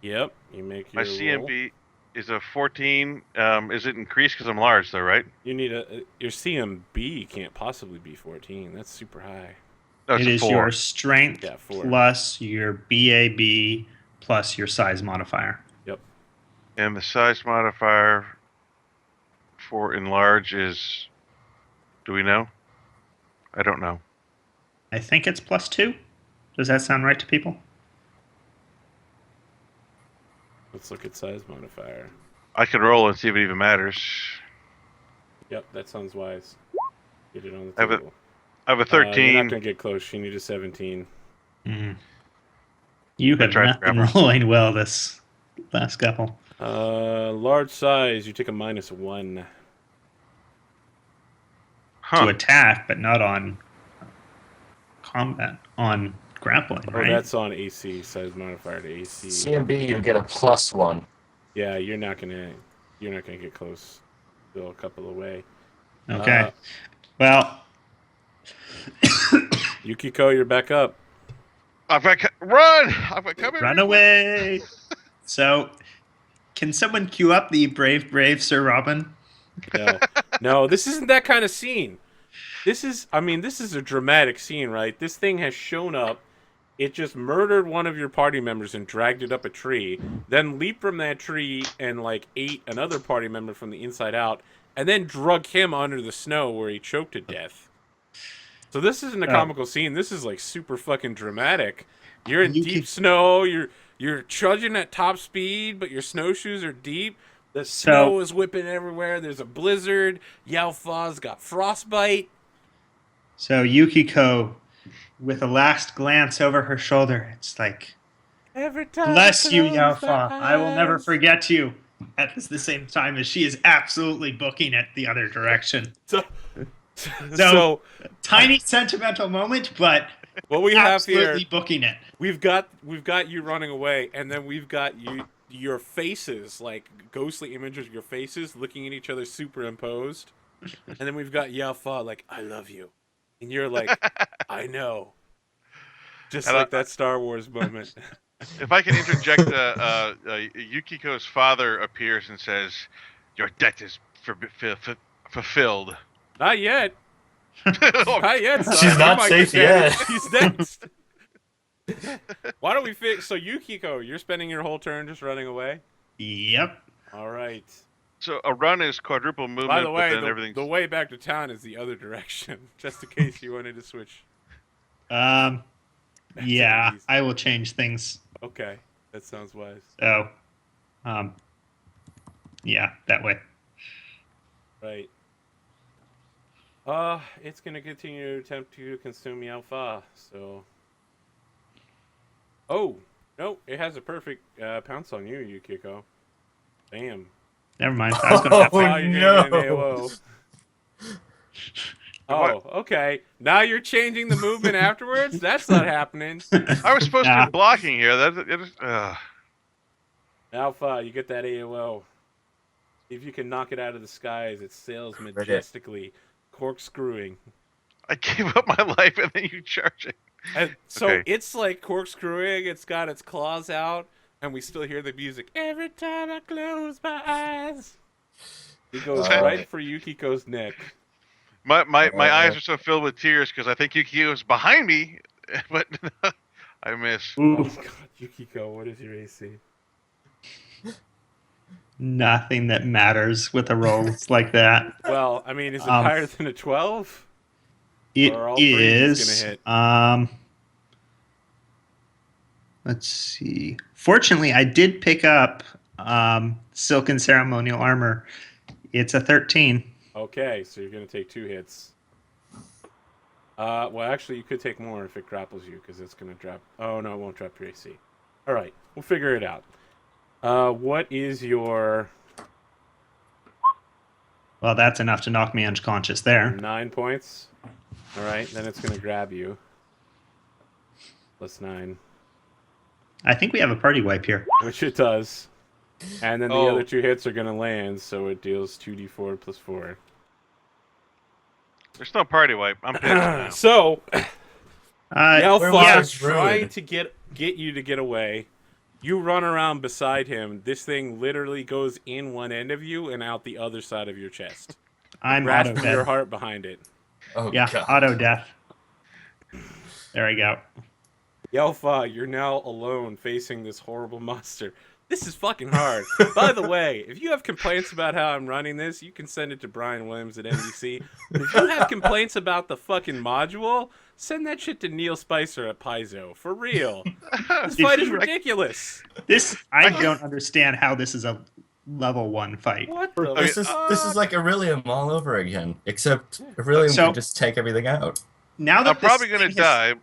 Yep, you make My your roll. CMB is a 14. Is it increased because I'm large, though, right? You need your CMB can't possibly be 14. That's super high. No, it's It a is your 4. strength Yeah, 4. plus your BAB plus your size modifier. Yep. And the size modifier for enlarge is. Do we know? I don't know. I think it's +2. Does that sound right to people? Let's look at size modifier. I can roll and see if it even matters. Yep, that sounds wise. Get it on the I have a table. I have a You're not 13. gonna get close. You need a 17. Mm. You I have tried to not grab been her. rolling well this last couple. Large size. You take a -1. To Huh. attack, but not on combat, on grappling, Oh, right? that's on AC. Size modifier to AC. CMB, you get a +1. Yeah, you're not gonna get close. Still a couple away. Okay. Well, Yukiko, you're back up. I've got run. I've got coming. run away. So, can someone queue up the brave, brave Sir Robin? No, no, this isn't that kind of scene. This is a dramatic scene, right? This thing has shown up. It just murdered one of your party members and dragged it up a tree, then leaped from that tree and like ate another party member from the inside out, and then drug him under the snow where he choked to death. So this isn't a Oh, comical scene. This is like super fucking dramatic. You're in deep Yuki. snow. You're trudging at top speed, but your snowshoes are deep. The So, snow is whipping everywhere. There's a blizzard. Yao Fa's got frostbite. so Yukiko, with a last glance over her shoulder, it's like, Every time I bless you, close my Yaofa. I will never eyes. forget you. At the same time as she is absolutely booking it the other direction. So, So, so tiny sentimental moment, but what we have here, absolutely booking it. we've got you running away, and then we've got your faces, like ghostly images of your faces looking at each other superimposed, and then we've got Yao Fa like I love you, and you're like I know, just And like that Star Wars moment. if I can interject, Yukiko's father appears and says, "Your debt is fulfilled." Not yet, Oh, not yet, son. She's You not might safe get damaged. yet. He's next. Why don't we fix? So Yukiko, you're spending your whole turn just running away. Yep. All right. so a run is quadruple movement, By the but way, then the everything's. way back to town is the other direction, just in case you wanted to switch. Um, back to yeah, the east. I will change things. Okay, that sounds wise. So, um, yeah, that way. Right. It's gonna continue to attempt to consume Alpha. So. Oh no! It has a perfect pounce on you, Yukiko. Bam. Never mind. I was gonna. Oh, You're gonna get an no. AOO. Oh, okay. Now you're changing the movement afterwards? That's not happening. I was supposed to Nah. be blocking here. It is, Alpha, you get that AOO. If you can knock it out of the sky as it sails majestically, corkscrewing. I gave up my life and then you charge it. And so Okay. it's like corkscrewing, it's got its claws out, and we still hear the music. Every time I close my eyes. It goes right for Yukiko's neck. My eyes are so filled with tears because I think Yukiko is behind me, but I miss. Oh Ooh, god, Yukiko, what is your AC? nothing that matters with a roll like that. Well, I mean, is it Um, higher than a 12? It Or all three of these is. gonna hit? Let's see. Fortunately, I did pick up silken ceremonial armor. It's a 13. Okay, so you're gonna take 2 hits. Well, actually, you could take more if it grapples you, because it's gonna drop. Oh no, it won't drop your AC. All right, we'll figure it out. What is your Well, that's enough to knock me unconscious there. 9 points? All right, then it's gonna grab you. +9, I think we have a party wipe here. which it does. And then the Oh. other 2 hits are gonna land, so it deals 2d4 + 4. There's no party wipe. I'm pissed now. So Yeah, Alpha Where is was Druid? trying to get you to get away. You run around beside him. This thing literally goes in one end of you and out the other side of your chest, I'm auto grasping your dead. heart behind it. Oh Yeah, god. auto death. There I go. Yelfa, you're now alone facing this horrible monster. This is fucking hard. By the way, if you have complaints about how I'm running this, you can send it to Brian Williams at NBC. But if you have complaints about the fucking module, send that shit to Neil Spicer at Paizo. For real. This fight is ridiculous. I don't understand how this is a level 1 fight. What the Okay, This is like Aurelium all over again, except Aurelium So- can just take everything out. Now that I'm probably this going to thing has- die.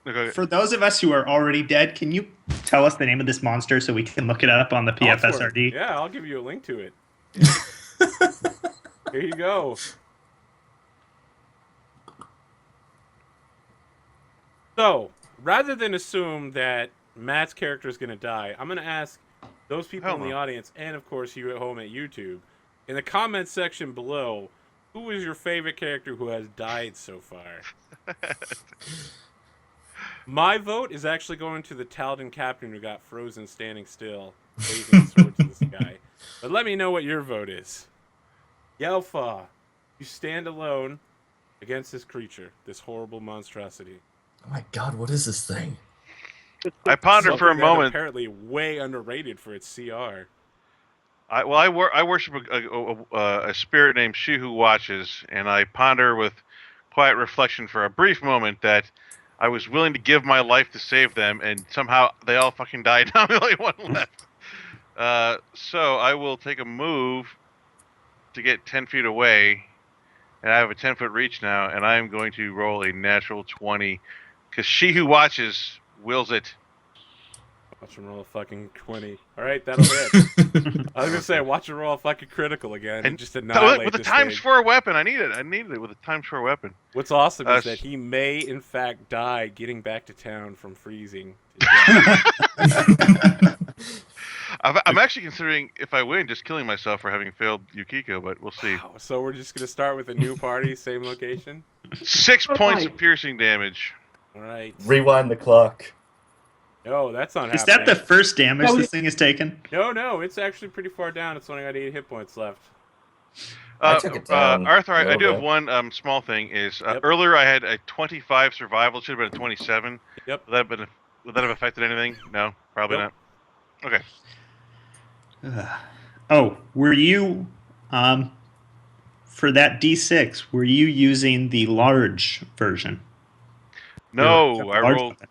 Okay. For those of us who are already dead, can you tell us the name of this monster so we can look it up on the PFSRD? Yeah, I'll give you a link to it. Here you go. So, rather than assume that Matt's character is going to die, I'm going to ask those people Hell in the no. audience, and of course you at home at YouTube, in the comments section below, who is your favorite character who has died so far? My vote is actually going to the Taldan captain who got frozen standing still, waving his sword to the sky. But let me know what your vote is. Yelfa, you stand alone against this creature, this horrible monstrosity. Oh my god, what is this thing? I pondered for a Something that moment. apparently way underrated for its CR. I worship a spirit named She Who Watches, and I ponder with quiet reflection for a brief moment that I was willing to give my life to save them, and somehow they all fucking died. I'm the only one left. So I will take a move to get 10 feet away, and I have a 10-foot reach now, and I am going to roll a natural 20, because She Who Watches wills it. Watch him roll a fucking 20. Alright, that'll hit. I was gonna say, watch him roll a fucking critical again and just annihilate with the this times thing. 4 weapon, I needed it with a times 4 weapon. What's awesome is that he may, in fact, die getting back to town from freezing. To I'm actually considering, if I win, just killing myself for having failed Yukiko, but we'll see. wow. So we're just gonna start with a new party, same location? 6 points of piercing damage. Alright. Rewind the clock. No, that's not Is happening. that the first damage this thing has taken? No, it's actually pretty far down. It's only got 8 hit points left. I took it down Arthur, a I little do have bit. one small thing. Is Yep. earlier I had a 25 survival. It should have been a 27. Yep. Would that have affected anything? No, probably Nope. not. Okay. Oh, were you for that D6? Were you using the large version? No, The I large rolled. weapon.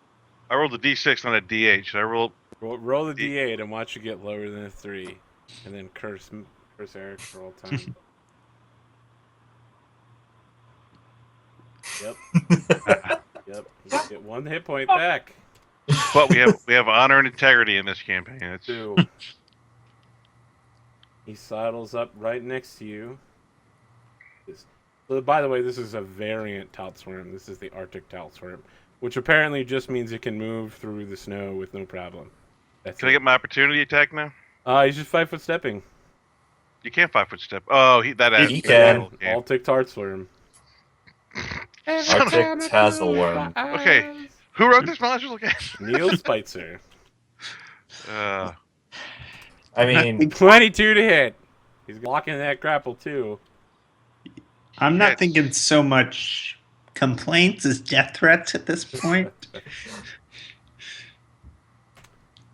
I rolled a D6 on a D8. Should I roll? Roll the D8 and watch it get lower than a 3. And then curse Eric for all time. Yep. Yep. You get 1 hit point back. But we have honor and integrity in this campaign. It's 2. He sidles up right next to you. So, by the way, this is a variant Talsworm. This is the Arctic Talsworm, which apparently just means it can move through the snow with no problem. That's Can I get my opportunity attack now? He's just 5-foot stepping. You can't 5-foot step. Oh, that He adds. can. Arctic Talsworm. Arctic Tazzleworm. Okay. Who wrote this module again? Neil Spitzer. Uh, I mean, 22 to hit. He's blocking that grapple too. I'm not Shit. thinking so much complaints as death threats at this point.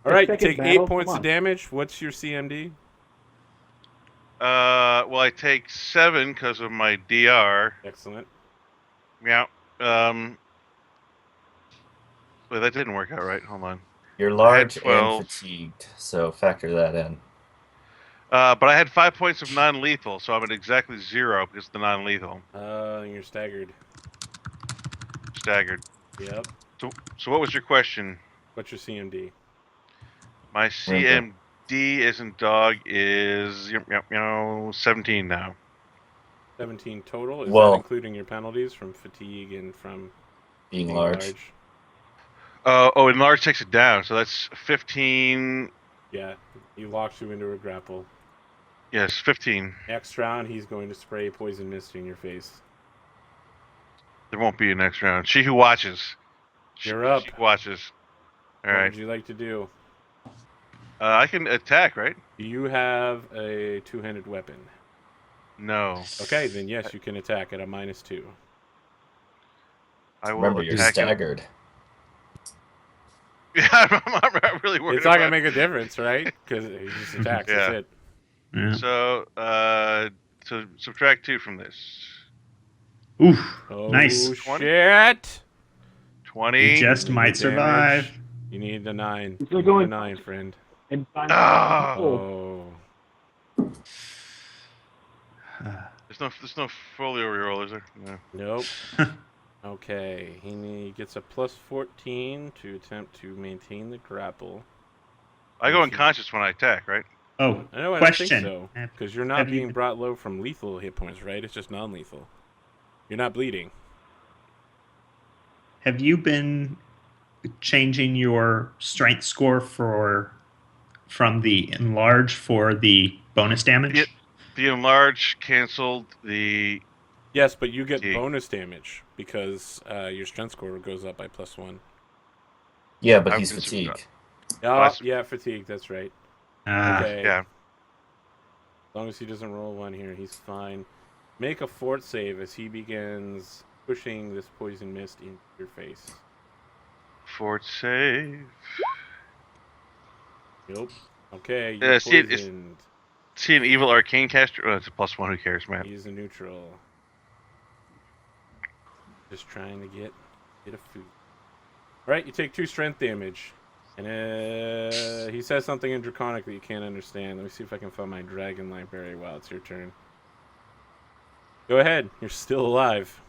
All right, you Second take battle, 8 points come of on. damage. What's your CMD? well, I take 7 because of my DR. Excellent. Yeah. Wait, that didn't work out right. Hold on. you're large and 12. fatigued, so factor that in. But I had 5 points of non-lethal, so I'm at exactly 0 because of the non-lethal. You're staggered. Staggered. Yep. So what was your question? What's your CMD? My CMD isn't dog is 17 now. 17 total. Is Well- that including your penalties from fatigue and from Being large. And large takes it down, so that's 15. Yeah, he locks you into a grapple. Yes, 15. Next round, he's going to spray poison mist in your face. There won't be a next round. She who watches. You're up. She who watches. All What right. would you like to do? I can attack, right? Do you have a two-handed weapon? No. Okay, then yes, you can attack at a -2. I will Remember, you're attack him. staggered. Yeah, I'm really worried It's not gonna about make a difference, right? Because he just attacks. That's Yeah. it. Yeah. So subtract 2 from this. Oof. Oh Nice. 20? shit! 20. You just You might need survive. damage. You need a 9. He's You gonna need go a in 9, friend. and find Ah! Oh. There's no folio reroll, is there? No. Nope. Okay, he gets a +14 to attempt to maintain the grapple. I go unconscious when I attack, right? Oh, I know, I question. don't think so. Because you're not Have you being brought low from lethal hit points, right? It's just non-lethal. You're not bleeding. Have you been changing your strength score from the enlarge for the bonus damage? The enlarge canceled the. Yes, but you get Fatigue. bonus damage because your strength score goes up by +1. Yeah, but I'm he's concerned fatigued. Oh, yeah, fatigue, that's right. Ah, Okay. Yeah. As long as he doesn't roll 1 here, he's fine. Make a fort save as he begins pushing this poison mist into your face. Fort save. Nope. Okay, Yeah, you're see, it's- poisoned. See an evil arcane caster? Oh, it's a +1. Who cares, man? He's a neutral. Just trying to get a food. Alright, you take 2 strength damage. And he says something in Draconic that you can't understand. Let me see if I can find my dragon library while it's your turn. Go ahead. You're still alive.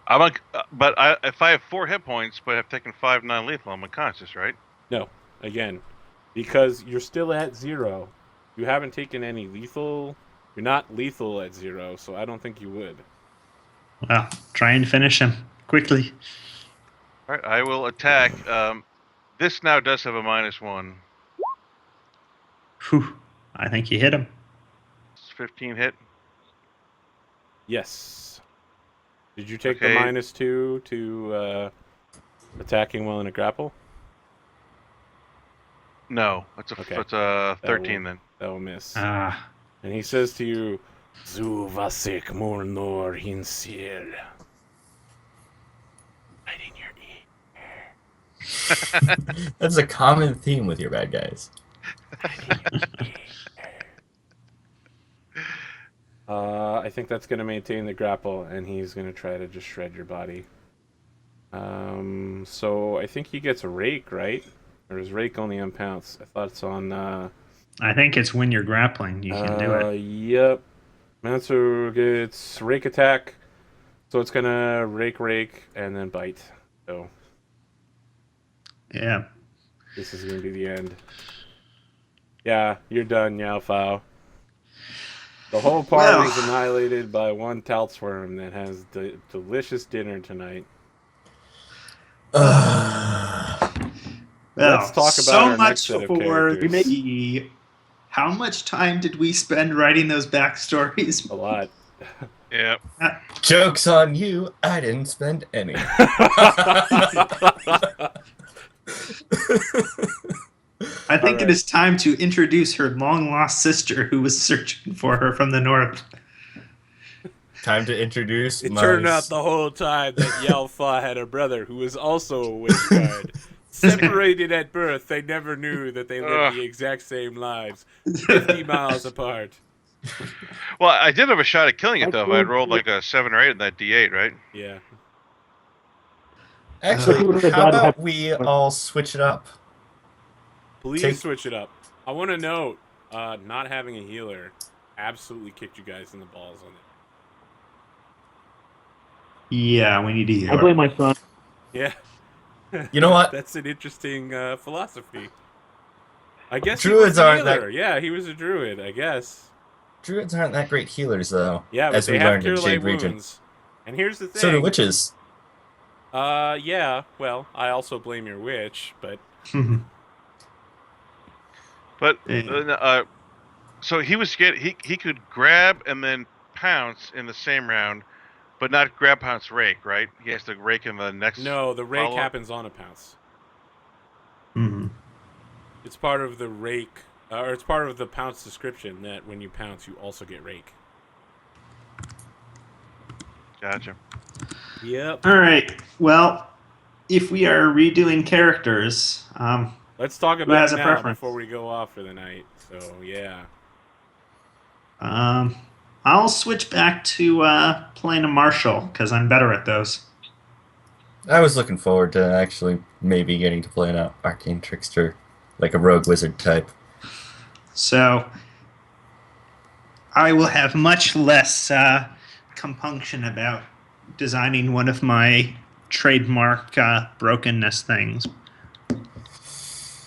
If I have 4 hit points, but I've taken 5 non-lethal, I'm unconscious, right? No. Again. Because you're still at 0. You haven't taken any lethal. You're not lethal at 0, so I don't think you would. well, try and finish him quickly. All right, I will attack. This now does have a -1. Whew. I think you hit him. It's 15 hit. Yes. Did you take the Okay. -2 to attacking while in a grapple? No, that's a Okay. that's a 13 then. That will miss. Ah, And he says to you, Zu vasik mornor hinsir. Right in your ear. That's a common theme with your bad guys. I think that's going to maintain the grapple, and he's going to try to just shred your body. So I think he gets a rake, right? Or is rake only on pounce? I thought it's on. I think it's when you're grappling you can do it. Yep. Mansu gets rake attack, so it's gonna rake, and then bite. So Yeah. this is gonna be the end. Yeah, you're done, Yao Fao. The whole party is annihilated by one Talsworm that has delicious dinner tonight. Let's talk about our next set of characters. How much time did we spend writing those backstories? A lot. Yeah. Joke's on you, I didn't spend any. I think All right. it is time to introduce her long-lost sister who was searching for her from the north. Time to introduce It my... turned out the whole time that Yalfa had a brother who was also a witch guard. Separated at birth, they never knew that they lived the exact same lives, 50 miles apart. Well, I did have a shot at killing it though. If I had rolled like a 7 or 8 in that D8, right? Yeah. Actually, how about we all switch it up? Please switch it up. I want to note, not having a healer absolutely kicked you guys in the balls on it. Yeah, we need to heal. I blame my son. Yeah. You know what? That's an interesting philosophy. I guess Druids he was a aren't that- healer. Yeah, he was a druid, I guess. Druids aren't that great healers, though. Yeah, but as they we have learned in cure light Jade Region. wounds. And here's the thing. So do witches. Yeah, well, I also blame your witch, but But Yeah. so he could grab and then pounce in the same round, but not grab, pounce, rake, right? He has to rake in the next. no, the rake follow-up. happens on a pounce. Mhm. It's part of the rake, or it's part of the pounce description that when you pounce, you also get rake. Gotcha. Yep. All right. Well, if we are redoing characters, Let's talk who about has it a now preference? before we go off for the night. So yeah. I'll switch back to playing a marshal because I'm better at those. I was looking forward to actually maybe getting to play an arcane trickster, like a rogue wizard type. So I will have much less compunction about designing one of my trademark brokenness things.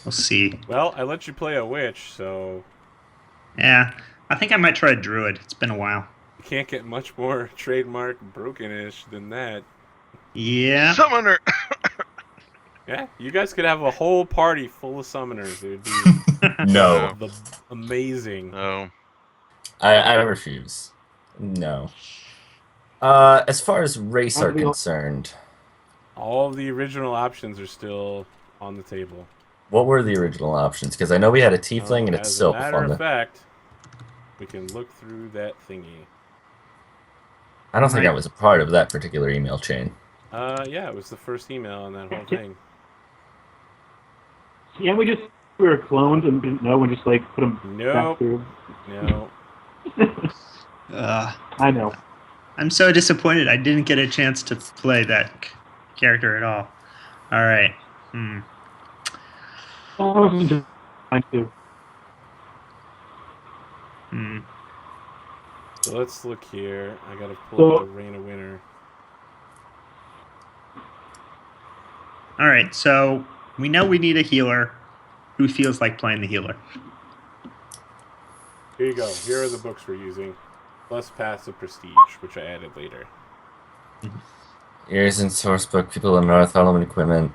We'll see. Well, I let you play a witch, so Yeah, I think I might try a druid. It's been a while. you can't get much more trademark brokenish than that. Yeah. Summoner. Yeah, you guys could have a whole party full of summoners. It would be No, the amazing. No. I refuse. No. As far as race are concerned, All of the original options are still on the table. what were the original options? Because I know we had a tiefling and a As a sylph matter on of the. fact, we can look through that thingy. I don't think I Right. was a part of that particular email chain. Yeah, it was the first email on that whole thing. Yeah, we were cloned and didn't know and just like put them Nope. back through. No. I know. I'm so disappointed I didn't get a chance to play that character at all. All right. I was just trying to. So let's look here. I gotta pull up the Reign of Winter. All right. So we know we need a healer. Who feels like playing the healer? Here you go. Here are the books we're using. Plus Paths of Prestige, which I added later. Here's in Sourcebook, People in North, Element Equipment,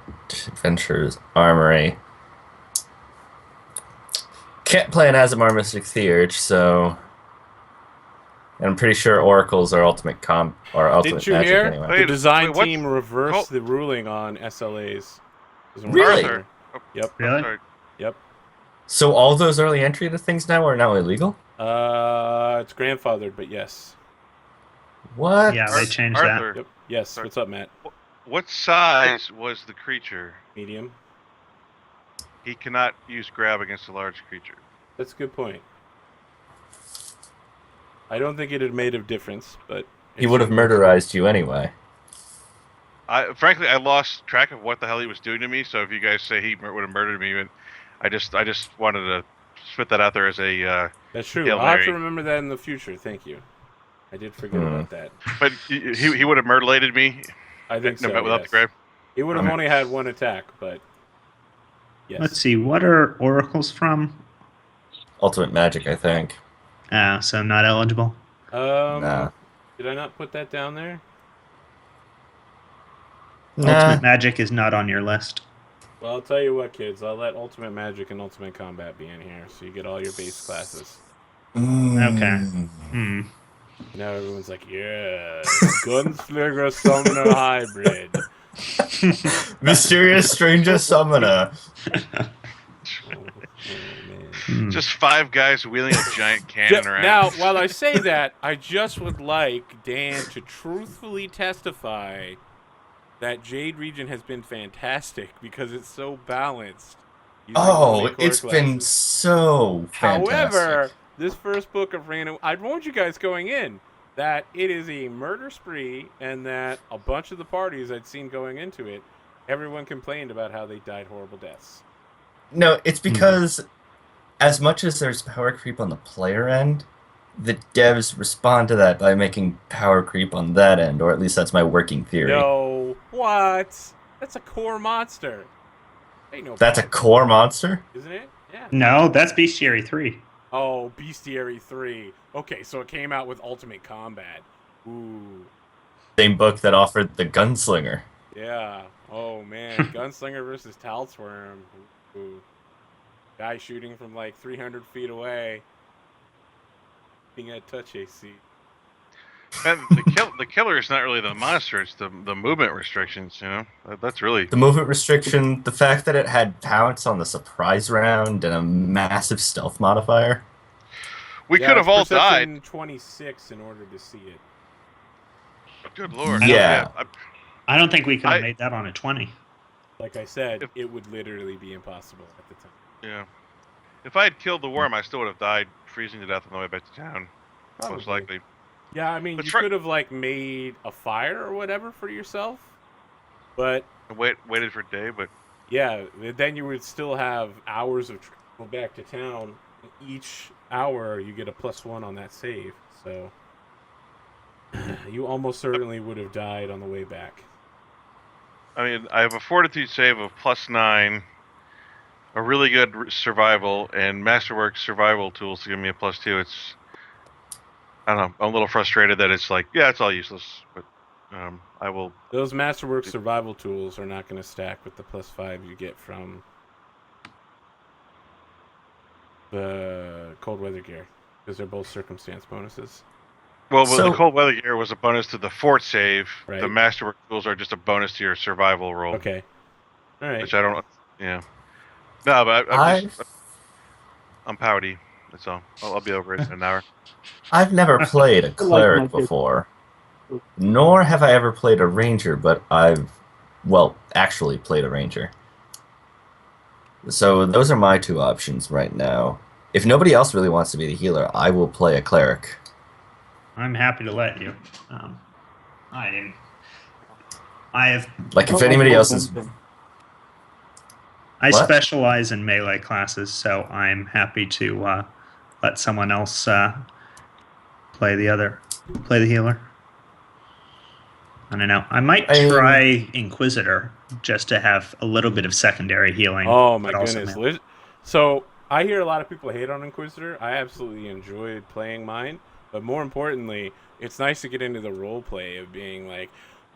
Adventures, Armory. Can't play an Azamar Mystic Theurge, so. And I'm pretty sure Oracles are ultimate Didn't you magic hear? anyway. The Wait, design what's- team reversed Col- the ruling on SLAs. Really? Arthur. Yep. Really? Sorry. Yep. So all those early entry things now are now illegal? It's grandfathered, but yes. What? Yeah, they changed Arthur, Yep. Yes. Sorry. What's up, Matt? what size was the creature? Medium. He cannot use grab against a large creature. That's a good point. I don't think it had made a difference, but He would have murderized you anyway. Frankly, I lost track of what the hell he was doing to me. So if you guys say he would have murdered me, I just wanted to spit that out there as a. That's true. Hail I'll have to Mary. remember that in the future. Thank you. I did forget about that. But he would have murdered me. I think so. Without Yes. the grab. He would have only had one attack, but yes. Let's see. What are oracles from? Ultimate magic, I think. So not eligible. Nah. Did I not put that down there? Ultimate magic is not on your list. Well, I'll tell you what, kids. I'll let Ultimate Magic and Ultimate Combat be in here, so you get all your base classes. Okay. Now everyone's like, yeah, Gunslinger Summoner Hybrid. Mysterious Stranger Summoner. Man. Just 5 guys wheeling a giant cannon around. Now, while I say that, I just would like Dan to truthfully testify that Jade Region has been fantastic because it's so balanced. using only core It's been classes. so fantastic. However, this first book of Random, I warned you guys going in that it is a murder spree and that a bunch of the parties I'd seen going into it, everyone complained about how they died horrible deaths. No, it's because as much as there's power creep on the player end, the devs respond to that by making power creep on that end, or at least that's my working theory. No, what? That's a core monster. Ain't no. That's a power core monster? creep, isn't it? Yeah. No, that's Bestiary 3. Oh, Bestiary 3. Okay, so it came out with Ultimate Combat. Ooh. Same book that offered the Gunslinger. Yeah. Oh man, Gunslinger versus Talsworm. Ooh. Guy shooting from like 300 feet away. Being at touch AC. And the killer is not really the monster; it's the movement restrictions. You know, that's really The movement restriction, the fact that it had pounce on the surprise round, and a massive stealth modifier. we Yeah, could it's have all died. perception 26 in order to see it. Good lord! Yeah. I don't think we could have I- made that on a 20. Like I said, it would literally be impossible at the time. Yeah. If I had killed the worm, I still would have died freezing to death on the way back to town. Most Probably. likely. Yeah, I mean, But you could have like made a fire or whatever for yourself, but Waited for a day, but yeah, then you would still have hours of travel back to town. Each hour, you get a +1 on that save, so you almost certainly would have died on the way back. I mean, I have a fortitude save of +9, a really good survival, and Masterworks survival tools to give me a +2. It's, I don't know, I'm a little frustrated that it's like, yeah, it's all useless, but I will. Those Masterwork survival tools are not going to stack with the +5 you get from the cold weather gear, because they're both circumstance bonuses. Well, So- the cold weather gear was a bonus to the fort save. Right. The Masterwork tools are just a bonus to your survival roll. Okay. All right. Which I don't. Yeah. No, but I'm pouty. That's all. I'll be over it in an hour. I've never played a cleric my before, nor have I ever played a ranger, but I've, well, actually played a ranger. So those are my two options right now. If nobody else really wants to be the healer, I will play a cleric. I'm happy to let you. I have. Like, if anybody else is... I What? specialize in melee classes, so I'm happy to let someone else play the healer. I don't know. I might I mean- try Inquisitor just to have a little bit of secondary healing. Oh my but also goodness! melee. So I hear a lot of people hate on Inquisitor. I absolutely enjoyed playing mine, but more importantly, it's nice to get into the role play of being like,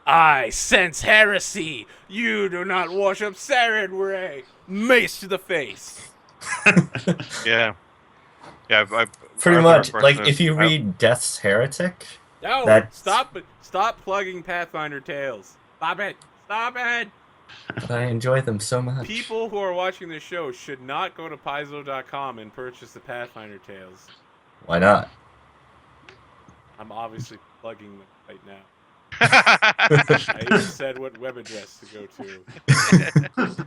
"I sense heresy. You do not worship Sarenrae. Mace to the face." Yeah. Yeah. Pretty I've much, been like, impressed if you with- read Death's Heretic, No, That's- stop plugging Pathfinder tales. Stop it. Stop it. but I enjoy them so much. People who are watching this show should not go to Paizo.com and purchase the Pathfinder tales. Why not? I'm obviously plugging them right now. I even said what web address to go to.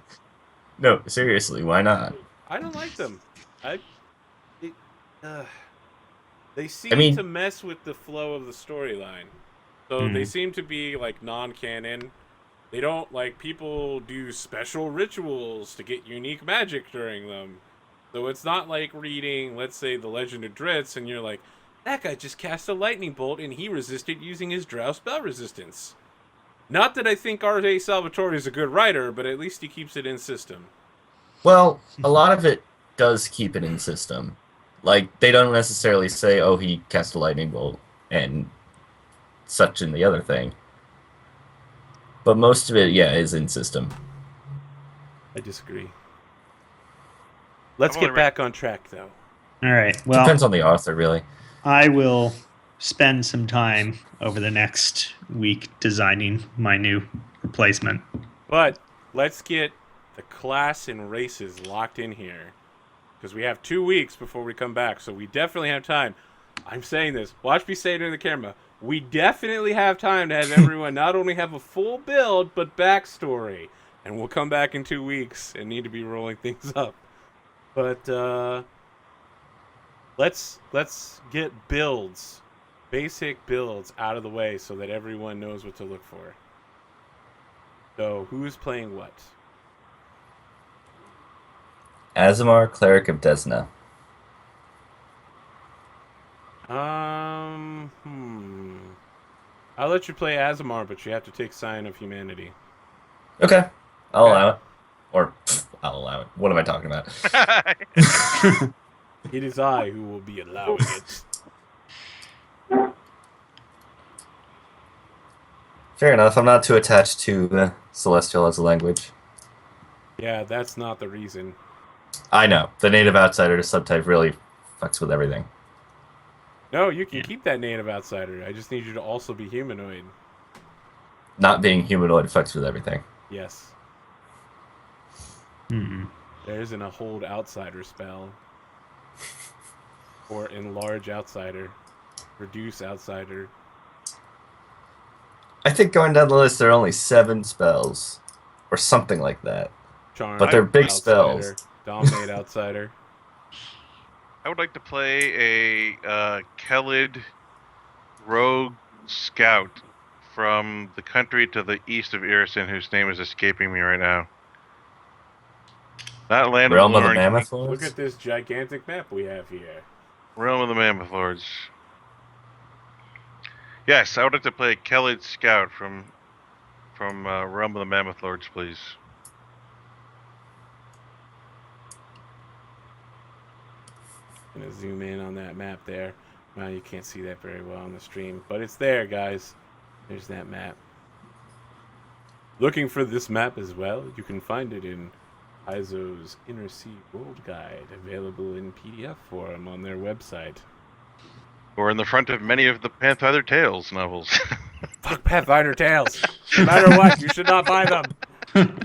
No, seriously, why not? I don't like them. They seem to mess with the flow of the storyline. So they seem to be like non-canon. They don't, like, people do special rituals to get unique magic during them. So it's not like reading, let's say, The Legend of Dritz, and you're like, that guy just cast a lightning bolt and he resisted using his drow spell resistance. Not that I think R.A. Salvatore is a good writer, but at least he keeps it in system. Well, a lot of it does keep it in system. Like, they don't necessarily say, oh, he cast a lightning bolt and such in the other thing. But most of it, yeah, is in system. I disagree. Let's I've get only read- back on track, though. All right. Well, Depends on the author, really. I will spend some time over the next week designing my new replacement. But let's get the class and races locked in here. Because we have 2 weeks before we come back, so we definitely have time. I'm saying this. Watch me say it in the camera. We definitely have time to have everyone not only have a full build, but backstory. And we'll come back in 2 weeks and need to be rolling things up. But let's get builds, basic builds out of the way so that everyone knows what to look for. So who's playing what? Azamar, Cleric of Desna. I'll let you play Azamar, but you have to take Sign of Humanity. Okay, I'll allow it. Or, I'll allow it. What am I talking about? It is I who will be allowing it. Fair enough, I'm not too attached to Celestial as a language. Yeah, that's not the reason. I know, the native outsider subtype really fucks with everything. No, you can Yeah. keep that native outsider. I just need you to also be humanoid. Not being humanoid fucks with everything. Yes. Hmm. There isn't a hold outsider spell. Or enlarge outsider. Reduce outsider. I think going down the list, there are only 7 spells, or something like that. Charm. But they're big outsider, spells. Dominate outsider. I would like to play a Kelid rogue scout from the country to the east of Irison, whose name is escaping me right now. Not Land Realm of of the Lorn, Mammoth Look Lords? at this gigantic map we have here. Realm of the Mammoth Lords. Yes, I would like to play Kelid scout from Realm of the Mammoth Lords, please. Gonna zoom in on that map there. Well, you can't see that very well on the stream, but it's there, guys. There's that map. Looking for this map as well, you can find it in Paizo's Inner Sea World Guide, available in PDF form on their website. Or in the front of many of the Pathfinder Tales novels. Fuck Pathfinder Tales! No matter what, you should not buy them!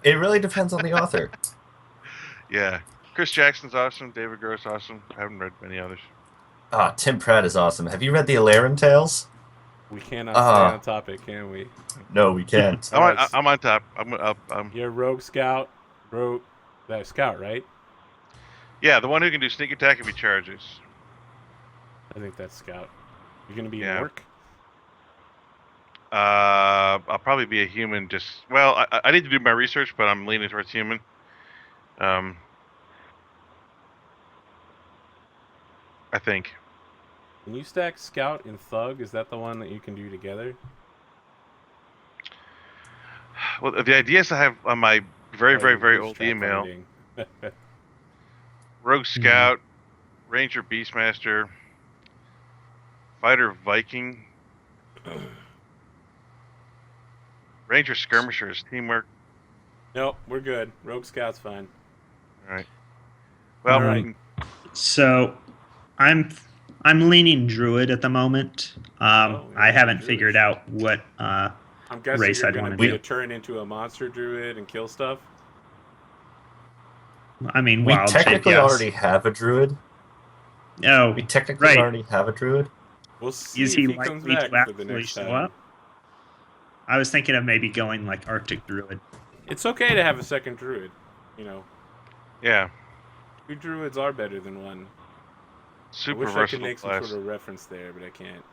It really depends on the author. Yeah. Chris Jackson's awesome. David Gross awesome. I haven't read many others. Ah, Tim Pratt is awesome. Have you read the Alarin Tales? We cannot stay on topic, can we? No, we can't. I'm on top. I'm up. You're Rogue Scout. That Scout, right? Yeah, the one who can do sneak attack if he charges. I think that's Scout. You're gonna be Yeah. Orc? I'll probably be a human. I need to do my research, but I'm leaning towards human. I think. Can you stack Scout and Thug? Is that the one that you can do together? Well, the idea is to have on my very old email. Rogue Scout, Ranger Beastmaster, Fighter Viking, Ranger Skirmishers, teamwork. Nope, we're good. Rogue Scout's fine. All right. Well, All right. So, I'm leaning druid at the moment. Oh, I yeah, haven't druids. figured out what I'm guessing race you're I'd going wanna to do. turn into a monster druid and kill stuff. I mean, We wild shape, technically yes. already have a druid. Oh, We technically right. already have a druid. We'll see Is if he he comes likely back to for the actually next show time. up? I was thinking of maybe going like Arctic druid. It's okay to have a second druid. You know, yeah. 2 druids are better than 1. Super I wish I could versatile make some class. sort of reference there, but I can't.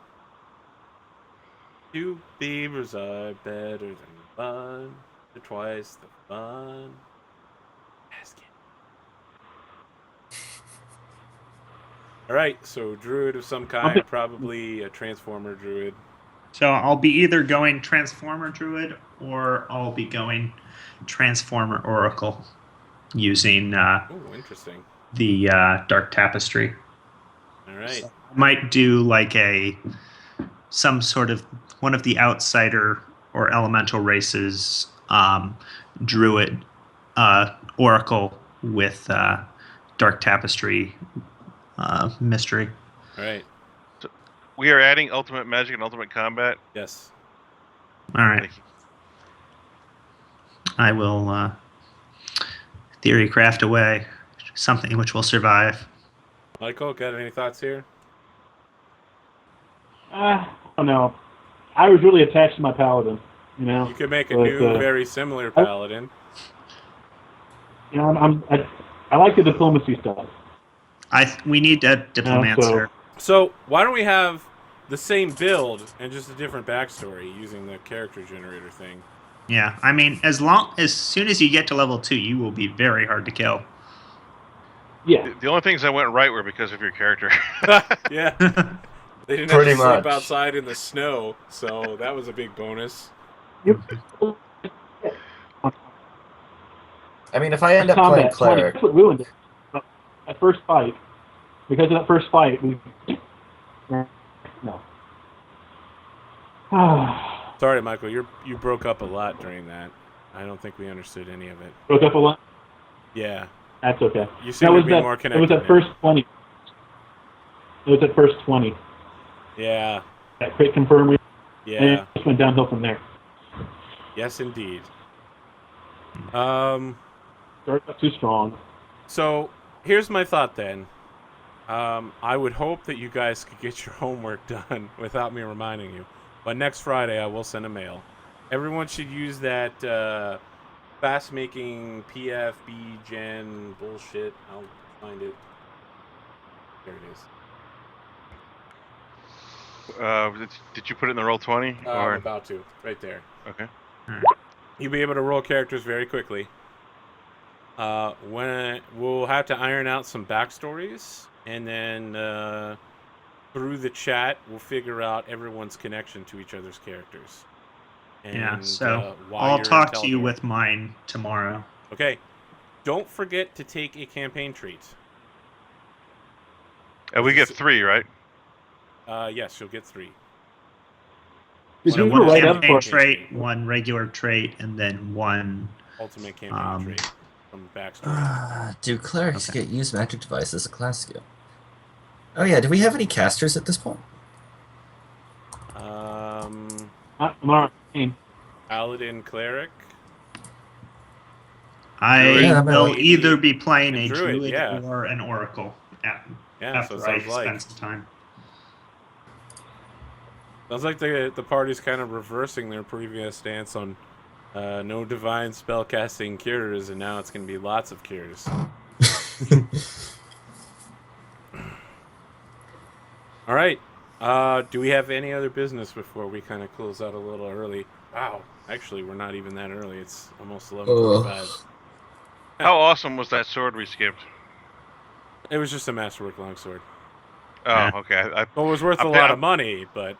2 beavers are better than 1. Or twice the fun. Ask it. Alright, so druid of some kind, probably a transformer druid. So I'll be either going Transformer Druid or I'll be going Transformer Oracle using Oh, interesting. the Dark Tapestry. Alright. So I might do like some sort of one of the outsider or elemental races Druid Oracle with Dark Tapestry mystery. Alright. We are adding Ultimate Magic and Ultimate Combat. Yes. All right. Thank you. I will theory craft away something which will survive. Michael, got any thoughts here? I don't know. I was really attached to my paladin. You know. You could make a But, new, very similar paladin. You know, I like the diplomacy stuff. We need a Diplomancer. So, why don't we have the same build and just a different backstory using the character generator thing? Yeah, I mean, as soon as you get to level 2, you will be very hard to kill. Yeah. The only things that went right were because of your character. Yeah. They didn't Pretty have to sleep much. outside in the snow, so that was a big bonus. Yep. I mean, if I end up Combat playing 20, cleric, that's what ruined it. That first fight, because of that first fight, we no. Sorry, Michael, you broke up a lot during that. I don't think we understood any of it. Broke up a lot. Yeah. That's okay. You seem to be more It connected was that now. first 20. It was at first 20. Yeah. That crit confirmed, and Yeah. it just went downhill from there. Yes, indeed. Started out too strong. So here's my thought then. I would hope that you guys could get your homework done without me reminding you. But next Friday, I will send a mail. Everyone should use that fast-making PFB gen bullshit. I'll find it. There it is. Did you put it in the roll 20 I'm or about to. Right there. okay? You'll be able to roll characters very quickly. When we'll have to iron out some backstories, and then through the chat, we'll figure out everyone's connection to each other's characters. And, Yeah, so why I'll you're talk to you intelligent. with mine tomorrow. Okay. Don't forget to take a campaign treat. And we get 3, right? Yes, you'll get 3. Did So you one were right up campaign for it. trait, one regular trait, and then one. Ultimate campaign trait from backstory. Do clerics Okay. get use magic device as a class skill? Oh yeah, do we have any casters at this point? Um, I'm on our Paladin Cleric. I Yeah, will maybe either be playing a a druid, druid yeah. or an oracle Yeah, after so it I sounds like. spend some time. Sounds like the party's kind of reversing their previous stance on no divine spellcasting cures, and now it's going to be lots of cures. All right. Do we have any other business before we kind of close out a little early? Wow. Actually, we're not even that early. It's almost 11:45. How awesome was that sword we skipped? It was just a masterwork longsword. Oh, Yeah. okay. Well, it was worth a I'm- lot of money, but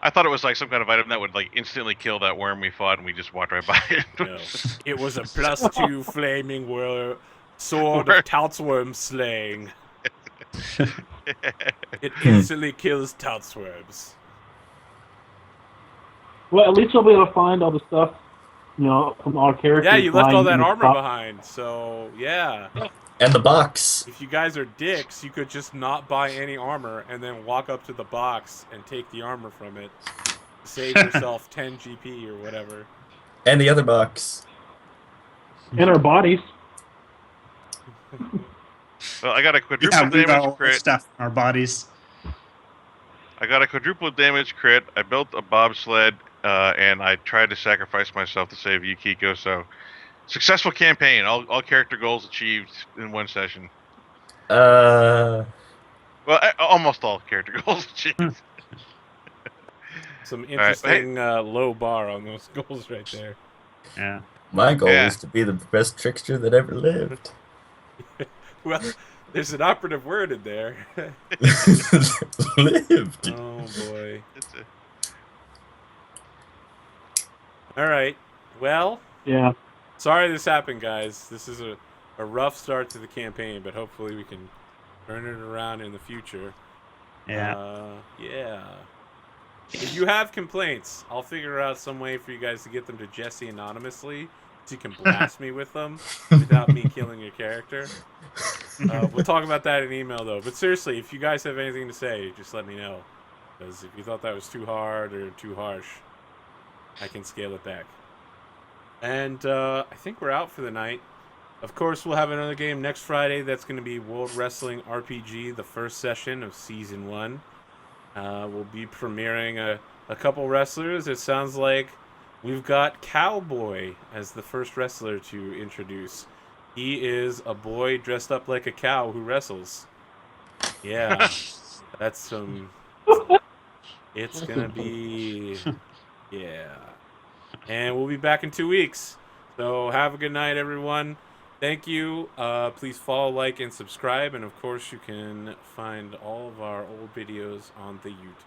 I thought it was like some kind of item that would like instantly kill that worm we fought, and we just walked right by it. no. It was a +2 flaming sword of Toutsworm slaying. It instantly kills Toutsworms. Well, at least you'll be able to find all the stuff, from our characters. Yeah, you left all lying that in the armor top. behind, so yeah. And the box. If you guys are dicks, you could just not buy any armor and then walk up to the box and take the armor from it. Save yourself 10 GP or whatever. And the other box. And our bodies. Well, I got a Yeah, quadruple we got damage all the crit. stuff in our bodies. I got a quadruple damage crit. I built a bobsled, and I tried to sacrifice myself to save Yukiko. So, successful campaign. All character goals achieved in one session. Well, almost all character goals achieved. Some right, interesting low bar on those goals right there. Yeah. My goal Yeah. is to be the best trickster that ever lived. Well, there's an operative word in there. Lived. Oh boy. It's a- All right. Well, Yeah. sorry this happened, guys. This is a rough start to the campaign, but hopefully we can turn it around in the future. Yeah. Yeah. If you have complaints, I'll figure out some way for you guys to get them to Jesse anonymously, so you can blast me with them without me killing your character. We'll talk about that in email, though. But seriously, if you guys have anything to say, just let me know. Because if you thought that was too hard or too harsh, I can scale it back. And I think we're out for the night. Of course, we'll have another game next Friday. That's going to be World Wrestling RPG, the first session of Season 1. We'll be premiering a couple wrestlers. It sounds like we've got Cowboy as the first wrestler to introduce. He is a boy dressed up like a cow who wrestles. Yeah, that's some... It's going to be... Yeah. And we'll be back in 2 weeks. So have a good night, everyone. Thank you. Please follow, like, and subscribe. And, of course, you can find all of our old videos on the YouTube.